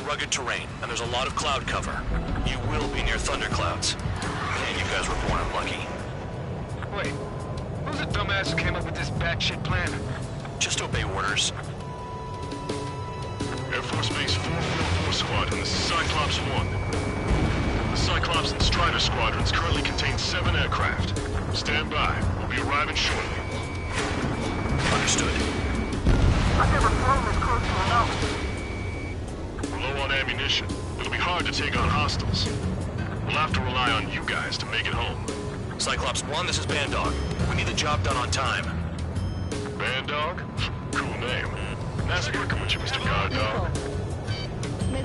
rugged terrain, and there's a lot of cloud cover. You will be near thunderclouds. Man, you guys were born unlucky. Wait, who's the dumbass who came up with this batshit plan? Just obey orders. Air Force Base 444 Squadron, this is Cyclops 1. The Cyclops and Strider squadrons currently contain 7 aircraft. Stand by. We'll be arriving shortly. Understood. I've never flown this close to a mountain. We're low on ammunition. It'll be hard to take on hostiles. We'll have to rely on you guys to make it home. Cyclops 1, this is Bandog. We need the job done on time. Bandog? Cool name. Nice working with you, Mr. Guard Dog.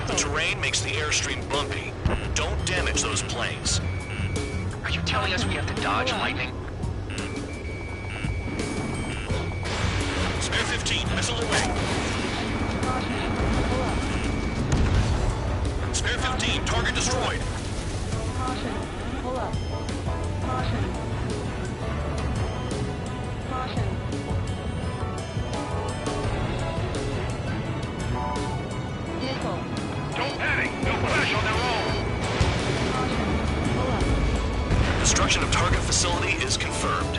The terrain makes the airstream bumpy. Don't damage those planes. Are you telling us we have to dodge lightning? Spare 15, missile away. Spare 15, target destroyed. Caution. Pull up. Caution. Caution. Missile. Don't panic! They'll crash on their own! Caution. Pull up. Destruction of target facility is confirmed.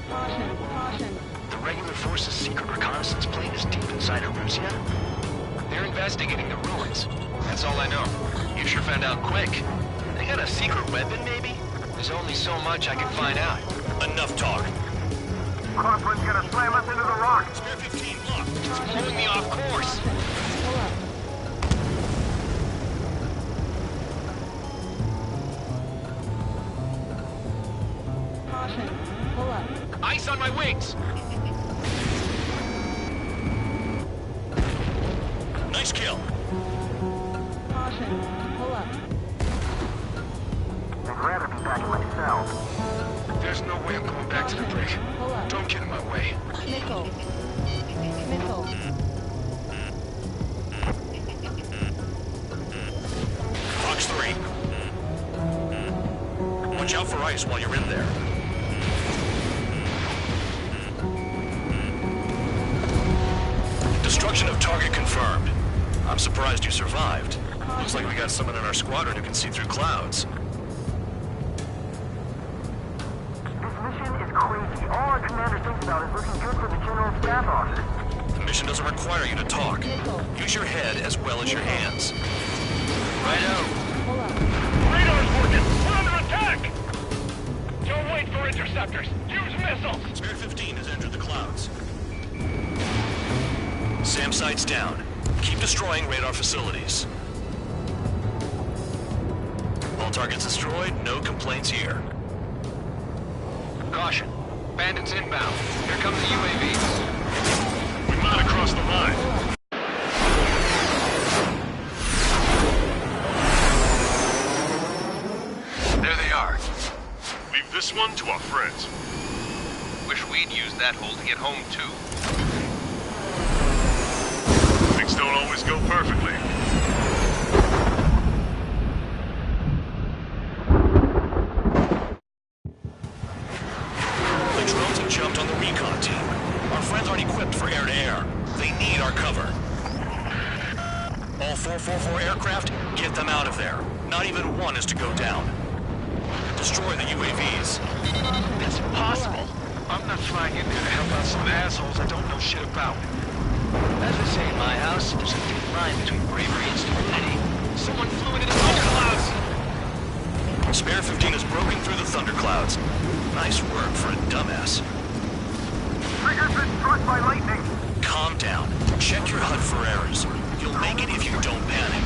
Caution. Caution. The regular force's secret reconnaissance plane is deep inside Erusia? They're investigating the ruins. That's all I know. You sure found out quick. They got a secret weapon, maybe? There's only so much I can find out. Enough talk. Crosswind's gonna slam us into the rock. Spare 15, look. It's pulling me off course. Pull up. Caution. Pull up. Ice on my wings! Nice kill. Caution. Pull up. I'd rather be back in my cell. There's no way I'm going back to the brig. Pull up. Don't get in my way. Missile. Missile. Fox 3. Watch out for ice while you're in there. Destruction of target confirmed. I'm surprised you survived. Looks like we got someone in our squadron who can see through clouds. This mission is crazy. All our commander thinks about is looking good for the General Staff Office. The mission doesn't require you to talk. Use your head as well as your hands. Righto. Pull up. Radar's working! We're under attack! Don't wait for interceptors! Use missiles! Spare 15 has entered the clouds. SAM sights down. Keep destroying radar facilities. All targets destroyed, no complaints here. Caution. Bandits inbound. Here come the UAVs. We might have crossed the line. There they are. Leave this one to our friends. Wish we'd used that hole to get home, too. Things don't always go perfectly. The drones have jumped on the recon team. Our friends aren't equipped for air-to-air. They need our cover. All 444 aircraft, get them out of there. Not even one is to go down. Destroy the UAVs. That's impossible. I'm not flying in there to help out some assholes I don't know shit about. As they say in my house, there's a thin line between bravery and stupidity. Someone flew into the thunderclouds! Spare 15 is broken through the thunderclouds. Nice work for a dumbass. Trigger's been struck by lightning. Calm down. Check your HUD for errors. You'll make it if you don't panic.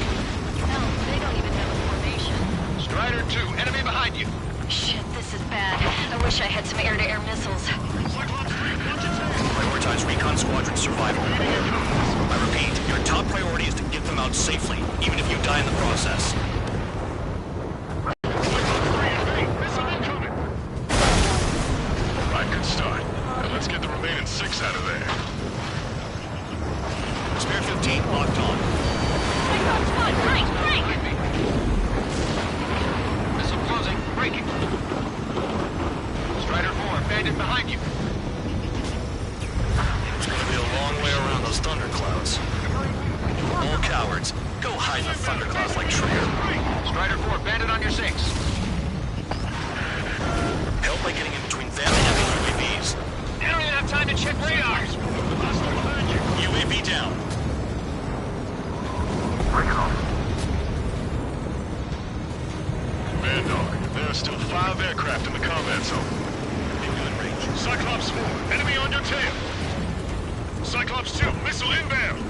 No, they don't even have a formation. Strider 2, enemy behind you! Shit, this is bad. I wish I had some air-to-air missiles. Prioritize recon squadron survival. I repeat, your top priority is to get them out safely, even if you die in the process. Missile incoming! Right, good start. Now let's get the remaining 6 out of there. Spare 15 locked on. Cyclops 1, right, break! Missile closing, breaking. Strider 4, bandit behind you. It's gonna be a long way around those thunderclouds. hide in the thunderclouds like Trigger. Strider 4, bandit on your 6. Help by getting in between them and enemy UAVs. I don't even have time to check radar. UAV down. Break it off. Bad dog, there are still 5 aircraft in the combat zone. Good range. Cyclops 4, enemy on your tail. Cyclops 2, missile inbound.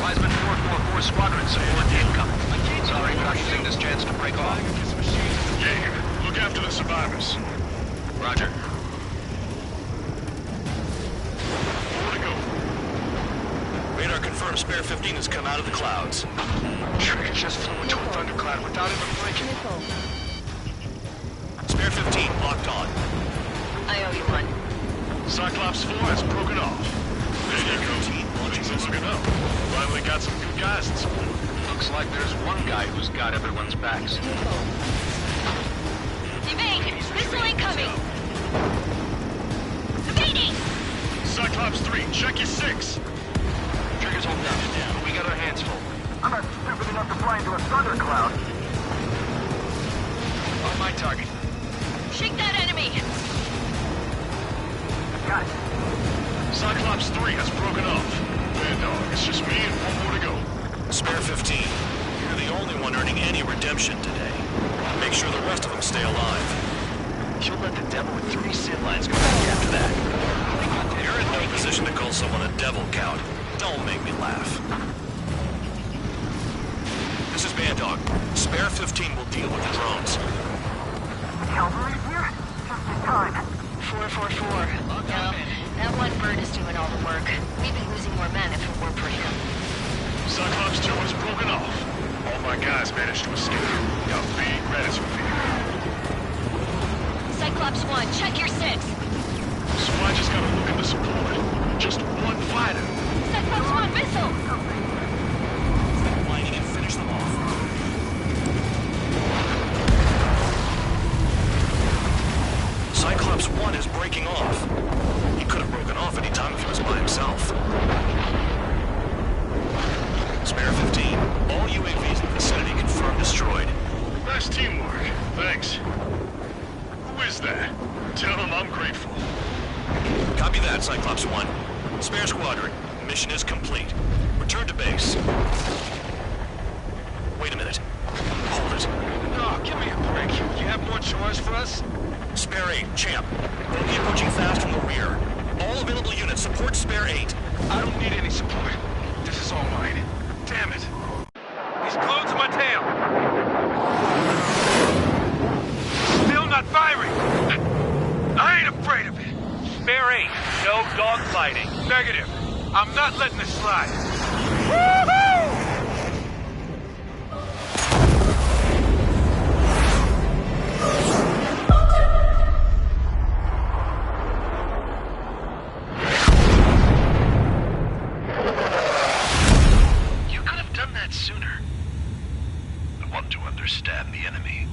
Wiseman 444 squadron support incoming. Sorry, but I'm using this chance to break off. Jaeger, look after the survivors. Roger. More to go. Radar confirms Spare 15 has come out of the clouds. Trigger just flew into a thundercloud without even blinking. Missile. Spare 15 locked on. I owe you one. Cyclops 4 has broken off. There you go. Things are looking up. Finally got some good guys in support. Looks like there's one guy who's got everyone's backs. Evade! Missile incoming! Evading! Cyclops 3, check your 6. Trigger's holding up. We got our hands full. I'm not stupid enough to fly into a thundercloud. On my target. Shake that enemy! Got it. Cyclops 3 has broken off. Bad dog, it's just me and one more to go. Spare 15, you're the only one earning any redemption today. Make sure the rest of them stay alive. You'll let the devil with 3 sin lines go back after that. You're in no position to call someone a devil, Count. Don't make me laugh. This is Bad Dog. Spare 15 will deal with the drones. Cavalry here? Just in time. 444. No, that one bird is doing all the work. We'd be losing more men if it weren't for him. Cyclops 2 has broken off. All my guys managed to escape. Got big gratitude for you. Cyclops 1, check your 6. So I just gotta look into support. Just one fighter. Cyclops 1, missile! Lining and finish them off. Cyclops 1 is breaking off. He could have broken off any time if he was by himself. Spare 15. All UAVs in the vicinity confirmed destroyed. Nice teamwork. Thanks. Who is that? Tell him I'm grateful. Copy that, Cyclops 1. Spare Squadron. Mission is complete. Return to base. Wait a minute. Hold it. No, give me a break. You have more chores for us? Spare 8, Champ. We'll be approaching fast from the rear. All available units support Spare 8. I don't need any support. This is all mine. Damn it. He's glued to my tail. Still not firing. I ain't afraid of it. Spare 8, no dogfighting. Negative. I'm not letting this slide. Woohoo! Sooner. I want to understand the enemy.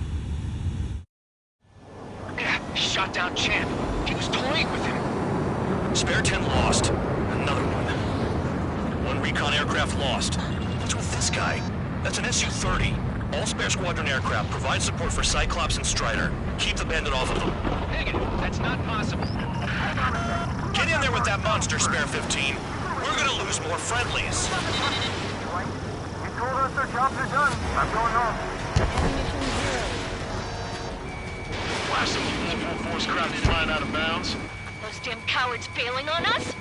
Yeah, shot down Champ. He was toying with him. Spare 10 lost. Another one. One recon aircraft lost. What's with this guy? That's an Su-30. All Spare Squadron aircraft provide support for Cyclops and Strider. Keep the bandit off of them. Negative. That's not possible. Get in there with that monster, Spare 15. We're gonna lose more friendlies. You told us their jobs are done. I'm going home. Ammunition 0. Why some multiple force craft flying out of bounds? Those damn cowards bailing on us?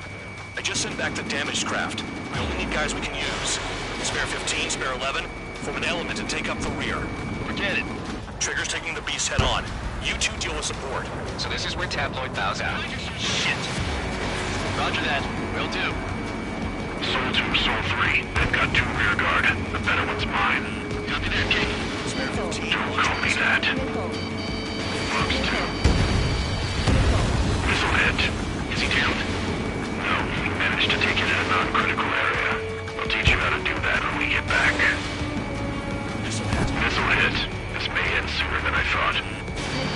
I just sent back the damaged craft. We only need guys we can use. Spare 15, Spare 11, form an element and take up the rear. Forget it. Trigger's taking the beast head on. You two deal with support. So this is where Tabloid bows out. Shit. Roger that. Will do. Soul 2, Soul 3. They've got 2 rear guard. The better one's mine. Copy that, King. Spare 15. Don't call me that. Missile. Bugs 2. Missile hit. Is he down? No, we managed to take it in a non-critical area. I'll teach you how to do that when we get back. Missile hit. This may end sooner than I thought.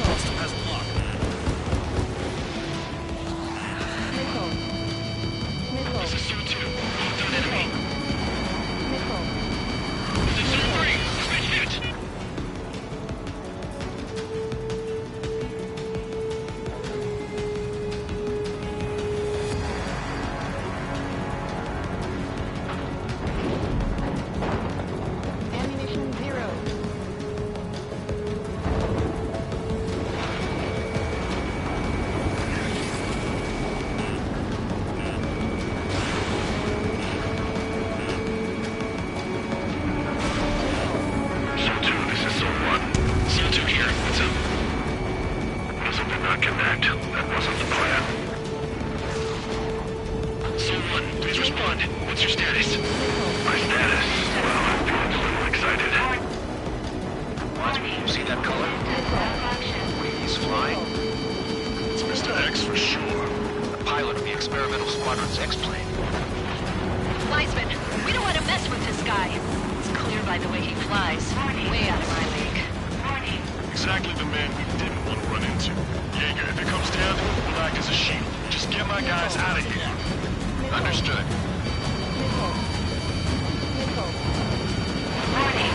System has lock. Missile. Missile. This is What's your status? My status? Well, I'm feeling a little excited. You see that color? The way he's flying? It's Mr. X for sure. The pilot of the experimental squadron's X-plane. Wiseman, we don't want to mess with this guy. It's clear by the way he flies. Way out of my league. Exactly the man we didn't want to run into. Jaeger, if it comes down to it, we'll act as a shield. Just get my guys out of here. Understood. Warning.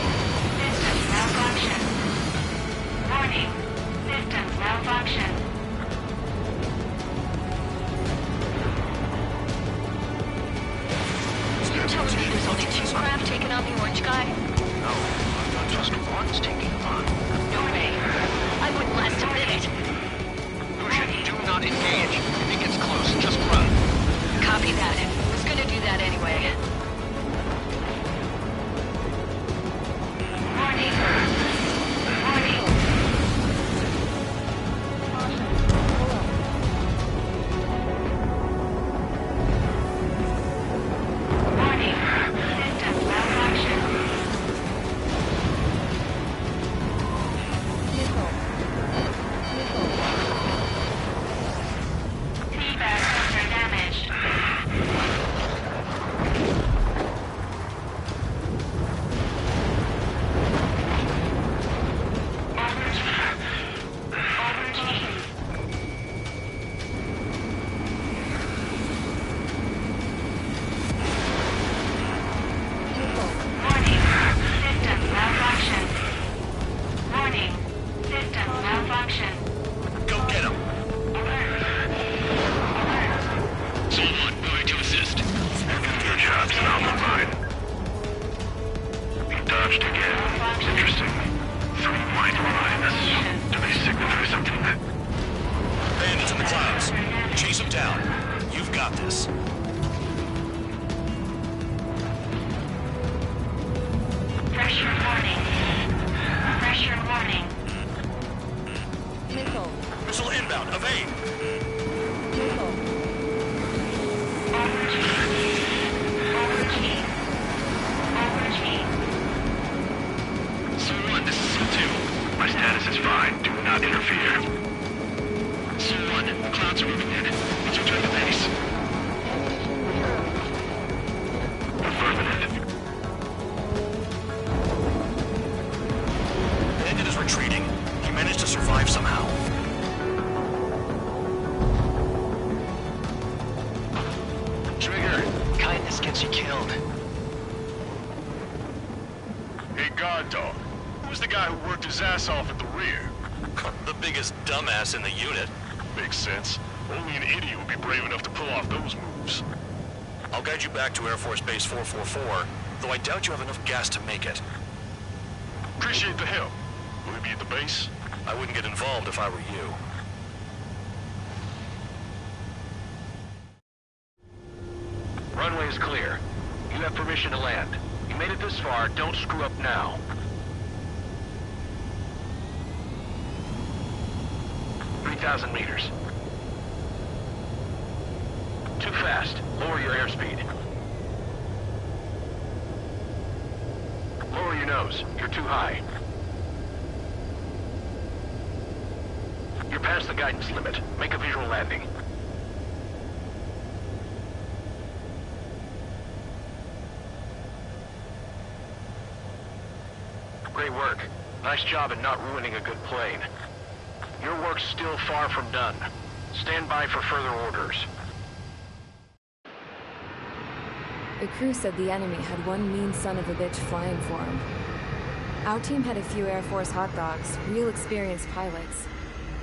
Systems malfunction. Warning. Systems malfunction. You're telling me there's only 2 craft taking on the orange guy? No, just one's taking him on. No way. I wouldn't last a minute. Lucian, do not engage. If it gets close, just run. Copy that. Was gonna do that anyway. Warning. Warning. Warning. Systems malfunction. Feedback sensor damaged. Warning. Systems malfunction. Warning. Systems malfunction. Go get him. Someone moving to assist. Your job's not mine. He dodged again. Interesting. 3 white lines. Do they signify something? Bandits in the clouds. Chase them down. You've got this. Pressure warning. Pressure warning. Missile inbound. Evade. Overheat. Overheat. C1, this is C2. My status is fine. Do not interfere. C1, the clouds are moving in. Let's return to base. Affirmative. Bandit is retreating. He managed to survive somehow. Trigger, kindness gets you killed. Hey, guard dog. Who's the guy who worked his ass off at the rear? The biggest dumbass in the unit. Makes sense. Only an idiot would be brave enough to pull off those moves. I'll guide you back to Air Force Base 444, though I doubt you have enough gas to make it. Appreciate the help. Will we be at the base? I wouldn't get involved if I were you. Runway is clear. You have permission to land. You made it this far, don't screw up now. 3,000 meters. Too fast. Lower your airspeed. Lower your nose. You're too high. You're past the guidance limit. Make a visual landing. Great work. Nice job in not ruining a good plane. Your work's still far from done. Stand by for further orders. The crew said the enemy had one mean son of a bitch flying for him. Our team had a few Air Force hot dogs, real experienced pilots.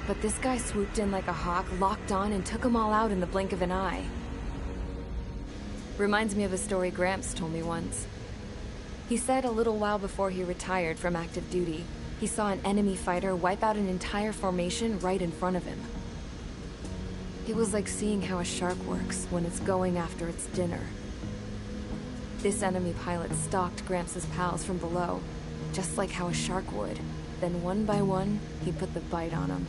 But this guy swooped in like a hawk, locked on, and took them all out in the blink of an eye. Reminds me of a story Gramps told me once. He said a little while before he retired from active duty, he saw an enemy fighter wipe out an entire formation right in front of him. It was like seeing how a shark works when it's going after its dinner. This enemy pilot stalked Gramps' pals from below, just like how a shark would. Then one by one, he put the bite on them.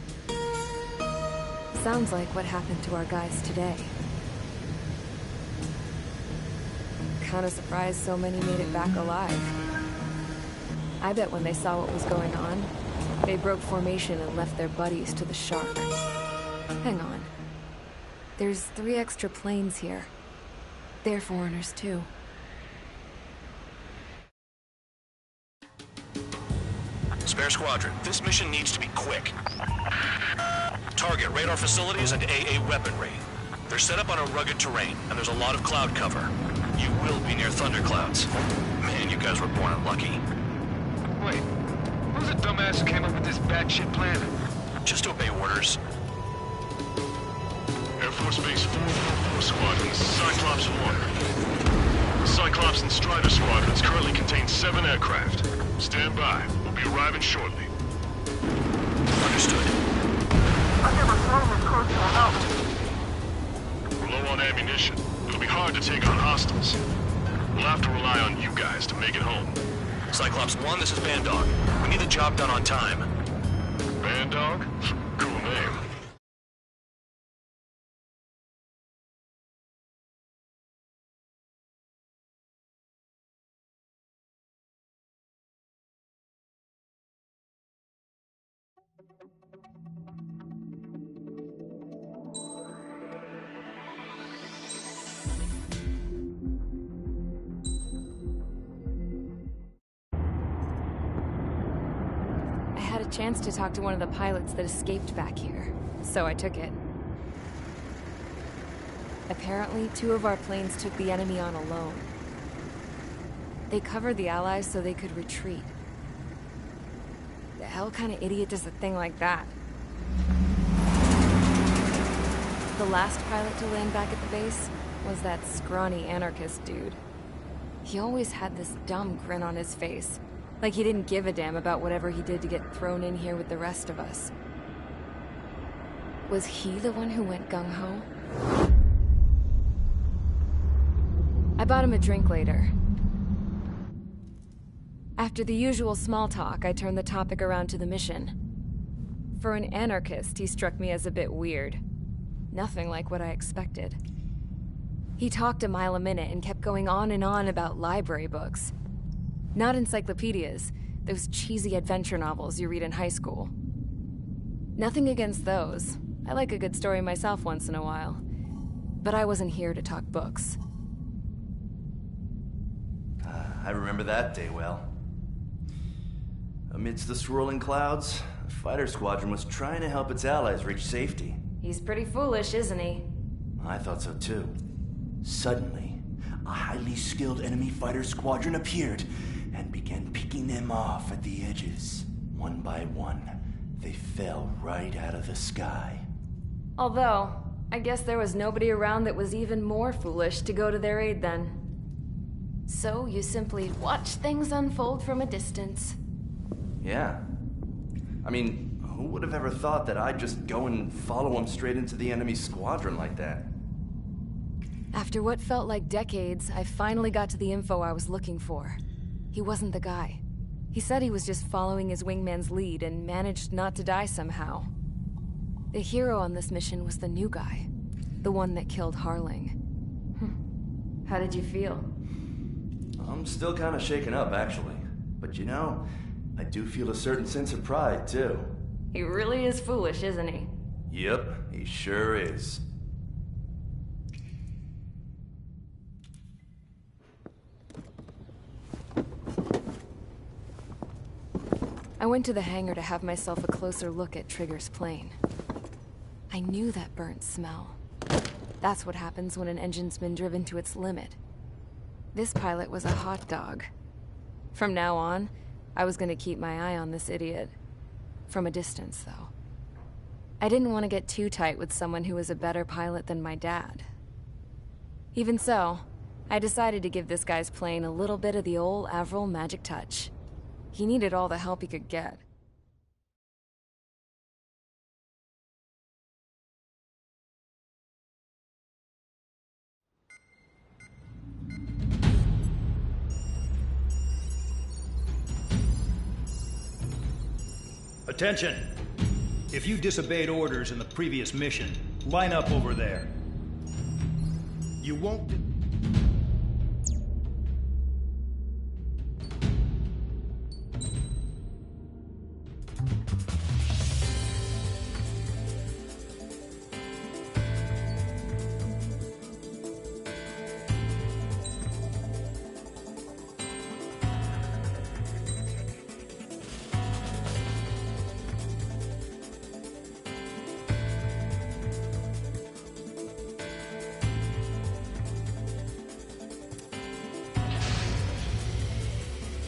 Sounds like what happened to our guys today. kinda surprised so many made it back alive. I bet when they saw what was going on, they broke formation and left their buddies to the shark. Hang on. There's 3 extra planes here. They're foreigners too. Spare Squadron, this mission needs to be quick. Target radar facilities and AA weaponry. They're set up on a rugged terrain, and there's a lot of cloud cover. You will be near thunderclouds. Man, you guys were born unlucky. Wait, who's the dumbass who came up with this batshit plan? Just obey orders. Air Force Base 444 Squadron, this is Cyclops 1. The Cyclops and Strider Squadrons currently contain 7 aircraft. Stand by. We'll be arriving shortly. Understood. I've never flown this close to a house. We're low on ammunition. It'll be hard to take on hostiles. We'll have to rely on you guys to make it home. Cyclops 1, this is Bandog. We need the job done on time. Bandog? Cool name. I had a chance to talk to one of the pilots that escaped back here, so I took it. Apparently, 2 of our planes took the enemy on alone. They covered the Allies so they could retreat. The hell kind of idiot does a thing like that? The last pilot to land back at the base was that scrawny anarchist dude. He always had this dumb grin on his face, like he didn't give a damn about whatever he did to get thrown in here with the rest of us. Was he the one who went gung-ho? I bought him a drink later. After the usual small talk, I turned the topic around to the mission. For an anarchist, he struck me as a bit weird. Nothing like what I expected. He talked a mile a minute and kept going on and on about library books. Not encyclopedias, those cheesy adventure novels you read in high school. Nothing against those. I like a good story myself once in a while. But I wasn't here to talk books. I remember that day well. Amidst the swirling clouds, a fighter squadron was trying to help its allies reach safety. He's pretty foolish, isn't he? I thought so too. Suddenly, a highly skilled enemy fighter squadron appeared and began picking them off at the edges. One by one, they fell right out of the sky. Although, I guess there was nobody around that was even more foolish to go to their aid then. So you simply watch things unfold from a distance. Yeah. I mean, who would have ever thought that I'd just go and follow them straight into the enemy squadron like that? After what felt like decades, I finally got to the info I was looking for. He wasn't the guy. He said he was just following his wingman's lead and managed not to die somehow. The hero on this mission was the new guy. The one that killed Harling. How did you feel? I'm still kind of shaken up, actually. But you know, I do feel a certain sense of pride, too. He really is foolish, isn't he? Yep, he sure is. I went to the hangar to have myself a closer look at Trigger's plane. I knew that burnt smell. That's what happens when an engine's been driven to its limit. This pilot was a hot dog. From now on, I was gonna keep my eye on this idiot. From a distance, though. I didn't want to get too tight with someone who was a better pilot than my dad. Even so, I decided to give this guy's plane a little bit of the old Avril magic touch. He needed all the help he could get. Attention! If you disobeyed orders in the previous mission, line up over there. You won't...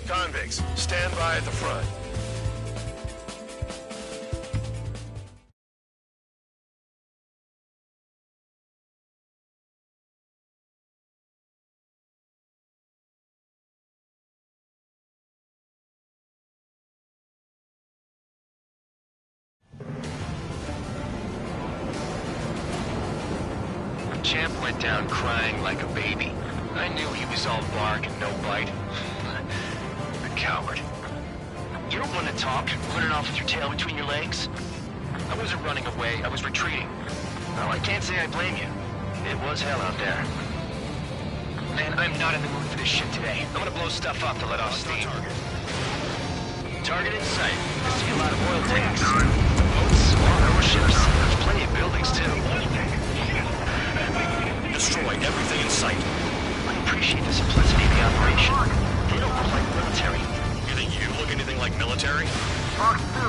Convicts, stand by at the front. Champ went down crying like a baby. I knew he was all bark and no bite. The coward. You don't want to talk, running off with your tail between your legs? I wasn't running away, I was retreating. Well, I can't say I blame you. It was hell out there. Man, I'm not in the mood for this shit today. I'm gonna blow stuff up to let off steam. Target in sight. I see a lot of oil tanks. Boats, warships. There's plenty of buildings, too. Destroy everything in sight. I appreciate the simplicity of the operation. They don't look like military. You think you look anything like military? Fox 2.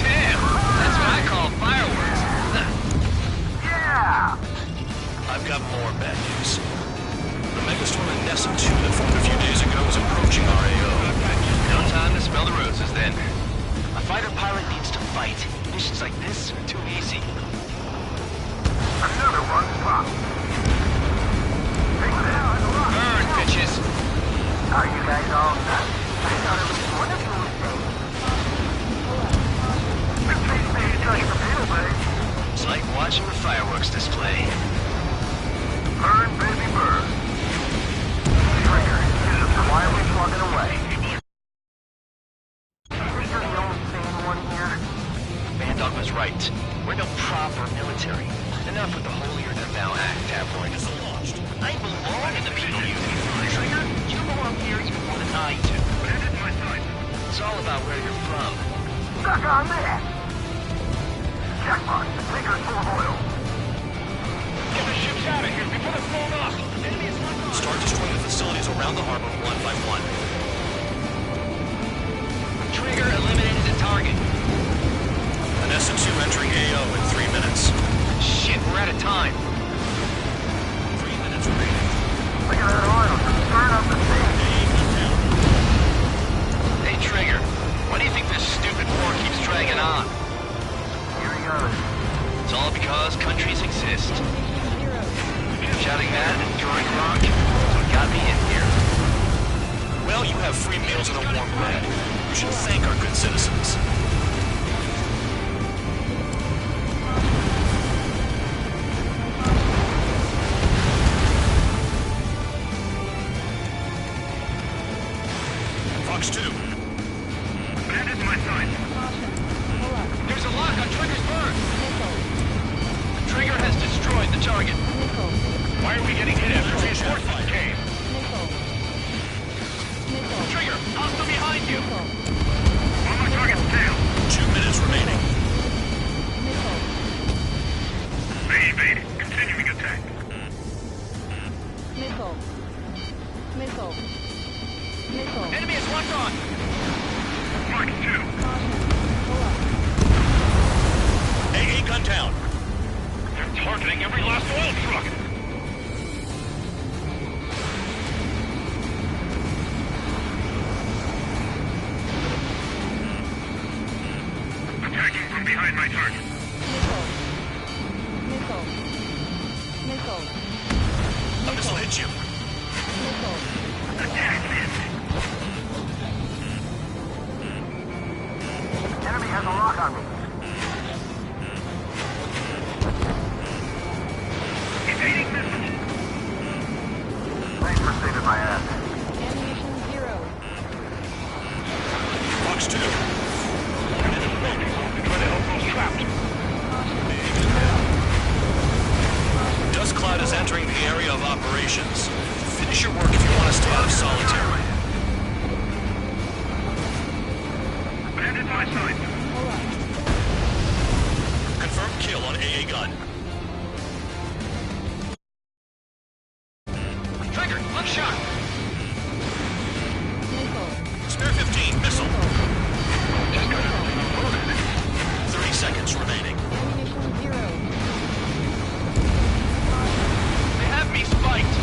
Damn! That's what I call fireworks. Yeah! I've got more bad news. The megastorm in Nessa 2 that formed a few days ago is approaching our AO. No time to smell the roses, then. A fighter pilot needs to fight. Missions like this are too easy. Another one pop. Burn, bitches! Are you guys all nuts? I thought it was one of you was safe. The face may touch the middle, babe. It's like watching a fireworks display. Burn, baby, burn. Trigger, you're just quietly plugging away. Think you're the only sane one here? Bandog was right. We're no proper military. Enough with the holier-than-thou act, tabloid. It's launched. I belong in the penal union. Trigger, you belong here even more than I do. It's all about where you're from. Stuck on that! Checkmark, the tanker's full of oil. Get the ships out of here before they're blown up! Start destroying the facilities around the harbor one by one. Trigger eliminated the target. An SM2 entering AO in 3 minutes. Shit, we're out of time. 3 minutes remaining. Look at that oil. Burn up the sea. Hey, Trigger, why do you think this stupid war keeps dragging on? Here he goes. It's all because countries exist. Shouting that and throwing rock is what got me in here. Well, you have free meals and a warm bed. You should thank our good citizens. Fox 2. Bandits my side. There's a lock on Trigger's burn. Trigger has destroyed the target. Why are we getting hit after reinforcements came? Trigger, hostile behind you. On my target's tail. 2 minutes remaining. They evaded. Continuing attack. Enemy is locked on. Mark 2. AA gun down. They're targeting every last oil truck. Attacking from behind my target. A missile hit you. Attack this. Enemy has a lock on me. Evading missile. Thanks for saving my ass. Fox 2. Try to help those trapped. Dust cloud is entering the area of operations. Finish your work if you want to stay out of solitary. Bandits my side. Confirmed kill on AA gun. Trigger, one shot. Spare 15, missile. 30 seconds remaining. They have me spiked.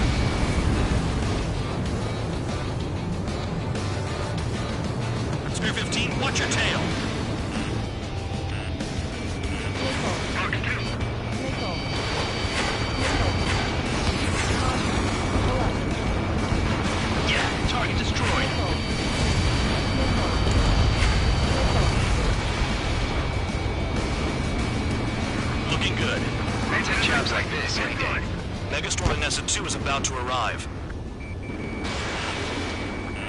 Looking good. They take jobs like this any day. Megastorm Nessa 2 is about to arrive.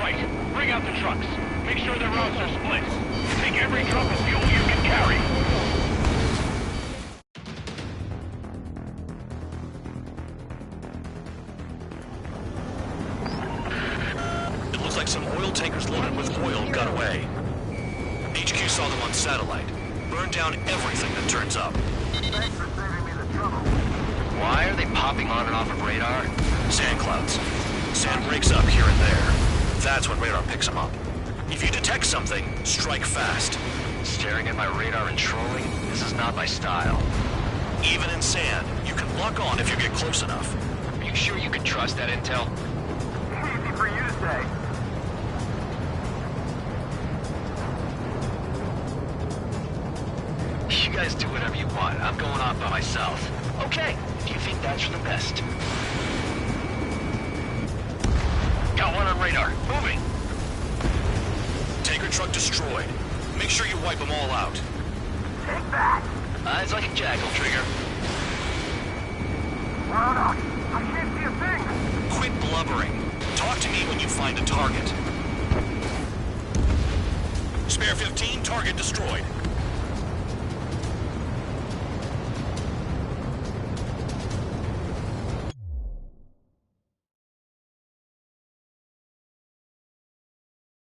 Right. Bring out the trucks. Make sure their routes are split. Take every drop of fuel you can carry. It looks like some oil tankers loaded with oil got away. HQ saw them on satellite. Burned down everything that turns up. Thanks for saving me the trouble. Why are they popping on and off of radar? Sand clouds. Sand breaks up here and there. That's when radar picks them up. If you detect something, strike fast. Staring at my radar and trolling? This is not my style. Even in sand, you can lock on if you get close enough. Are you sure you can trust that intel? Easy for you to say. You guys do whatever you want. I'm going off by myself. Okay, if you think that's for the best. Got one on radar. Moving. Tanker truck destroyed. Make sure you wipe them all out. Take that. Eyes like a jackal, Trigger. Well, no, I can't see a thing. Quit blubbering. Talk to me when you find a target. Spare 15, target destroyed.